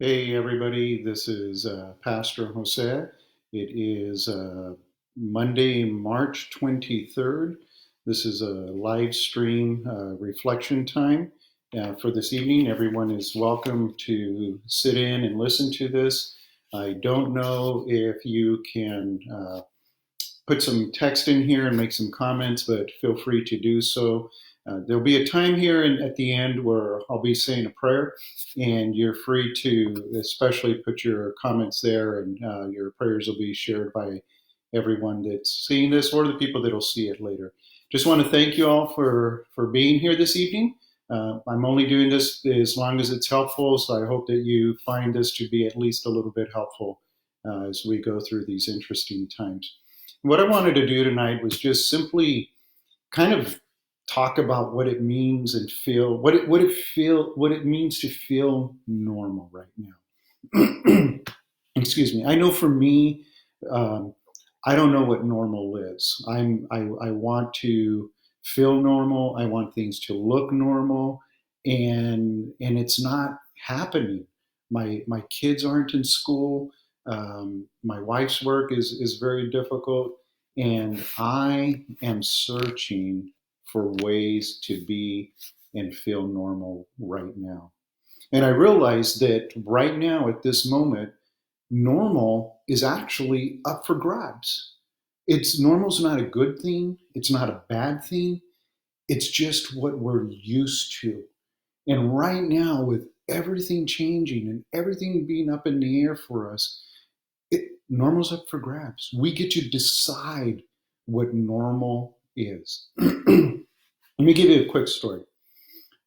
Hey, everybody, this is Pastor Jose. It is Monday, March 23rd. This is a live stream reflection time for this evening. Everyone is welcome to sit in and listen to this. I don't know if you can put some text in here and make some comments, but feel free to do so. There'll be a time here at the end where I'll be saying a prayer, and you're free to especially put your comments there, and your prayers will be shared by everyone that's seeing this or the people that'll see it later. Just want to thank you all for being here this evening. I'm only doing this as long as it's helpful, so I hope that you find this to be at least a little bit helpful as we go through these interesting times. What I wanted to do tonight was just simply kind of talk about what it means and feel what it means to feel normal right now. Excuse me. I know for me, um, I don't know what normal is. I want to feel normal. I want things to look normal, and it's not happening. My kids aren't in school. My wife's work is very difficult, and I am searching for ways to be and feel normal right now. And I realize that right now at this moment, normal is actually up for grabs. It's normal's not a good thing. It's not a bad thing. It's just what we're used to. And right now, with everything changing and everything being up in the air for us, normal's up for grabs. We get to decide what normal is. Let me give you a quick story.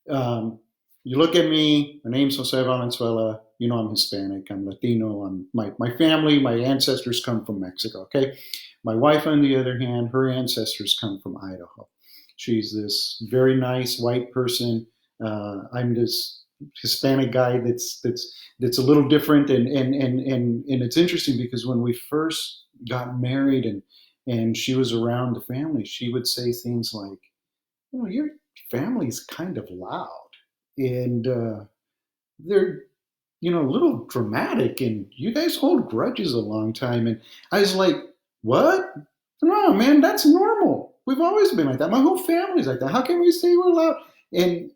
Um, you look at me, my name's Jose Valenzuela. You know I'm Hispanic, I'm Latino. My family, my ancestors come from Mexico, okay? My wife, on the other hand, her ancestors come from Idaho. She's this very nice white person. I'm this Hispanic guy that's a little different, and it's interesting because when we first got married and she was around the family, she would say things like, your family's kind of loud, and they're a little dramatic, and you guys hold grudges a long time. And I was like, what? No, man, that's normal. We've always been like that. My whole family's like that. How can we say we're loud? And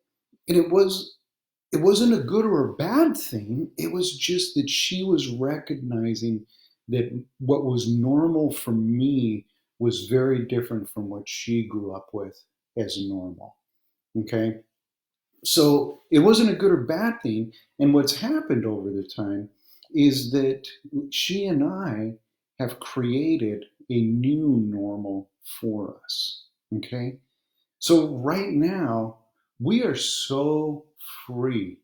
it wasn't a good or a bad thing. It was just that she was recognizing that what was normal for me was very different from what she grew up with as normal. Okay. So it wasn't a good or bad thing. And what's happened over the time is that she and I have created a new normal for us. Okay. So right now, we are so free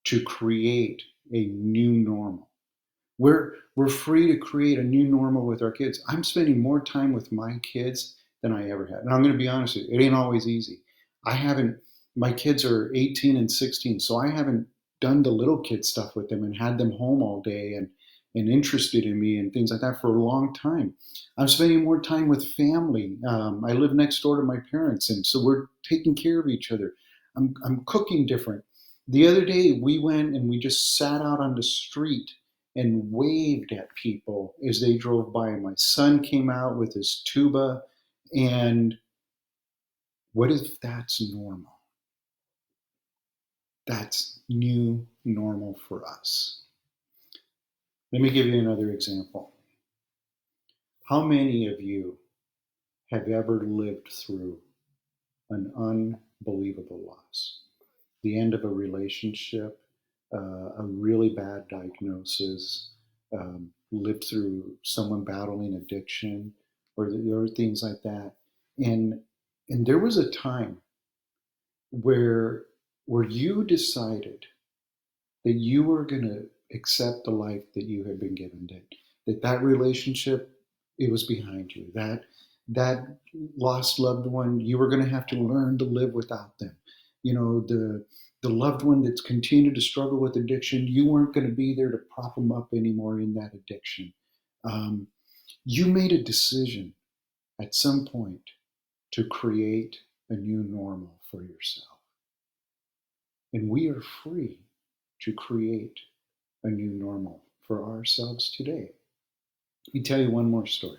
to create a new normal. We're free to create a new normal with our kids. I'm spending more time with my kids than I ever had. And I'm going to be honest with you, it ain't always easy. I haven't My kids are 18 and 16, so I haven't done the little kid stuff with them and had them home all day and interested in me and things like that for a long time. I'm spending more time with family. I live next door to my parents, and so we're taking care of each other. I'm cooking different. The other day, we went and we just sat out on the street and waved at people as they drove by. My son came out with his tuba, and what if that's normal? That's new normal for us. Let me give you another example. How many of you have ever lived through an unbelievable loss? The end of a relationship, a really bad diagnosis, lived through someone battling addiction, or there were things like that. And and there was a time where you decided that you were going to accept the life that you had been given, that relationship, it was behind you, that lost loved one, you were going to have to learn to live without them. The loved one that's continued to struggle with addiction, you weren't going to be there to prop them up anymore in that addiction. um, you made a decision at some point to create a new normal for yourself, and we are free to create a new normal for ourselves today. Let me tell you one more story.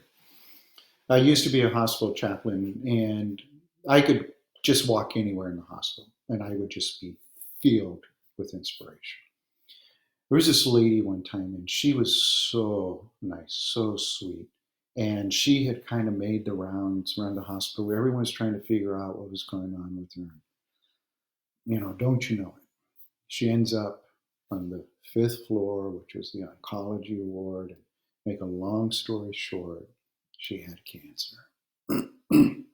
I used to be a hospital chaplain, and I could just walk anywhere in the hospital, and I would just be filled with inspiration. There was this lady one time, and she was so nice, so sweet. And she had kind of made the rounds around the hospital where everyone was trying to figure out what was going on with her. Don't you know it? She ends up on the fifth floor, which was the oncology ward. And make a long story short, she had cancer. And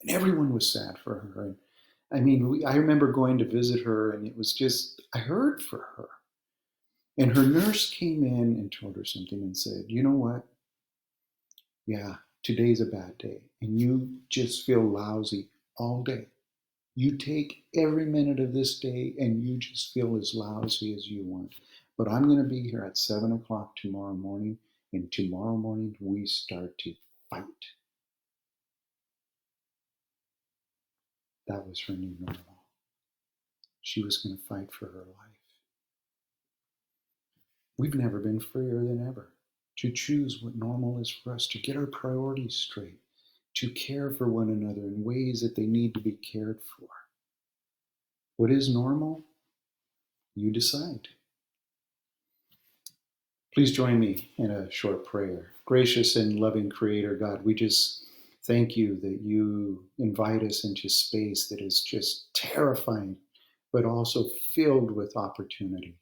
everyone was sad for her. And I mean, I remember going to visit her, and it was just, I heard for her. And her nurse came in and told her something and said, you know what? Yeah, today's a bad day. And you just feel lousy all day. You take every minute of this day and you just feel as lousy as you want. But I'm going to be here at 7 o'clock tomorrow morning. And tomorrow morning we start to fight. That was her new normal. She was going to fight for her life. We've never been freer than ever to choose what normal is for us, to get our priorities straight, to care for one another in ways that they need to be cared for. What is normal? You decide. Please join me in a short prayer. Gracious and loving Creator God, we just thank you that you invite us into space that is just terrifying, but also filled with opportunity.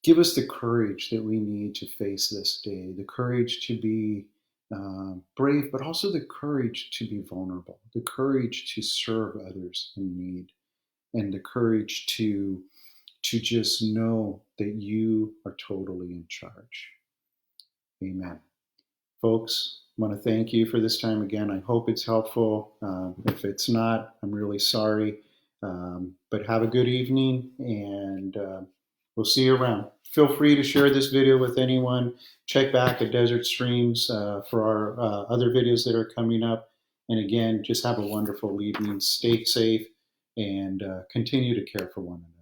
Give us the courage that we need to face this day, the courage to be brave, but also the courage to be vulnerable, the courage to serve others in need, and the courage to just know that you are totally in charge. Amen. Folks, I want to thank you for this time again. I hope it's helpful. If it's not, I'm really sorry. But have a good evening, and we'll see you around. Feel free to share this video with anyone. Check back at Desert Streams for our other videos that are coming up. And again, just have a wonderful evening. Stay safe and continue to care for one another.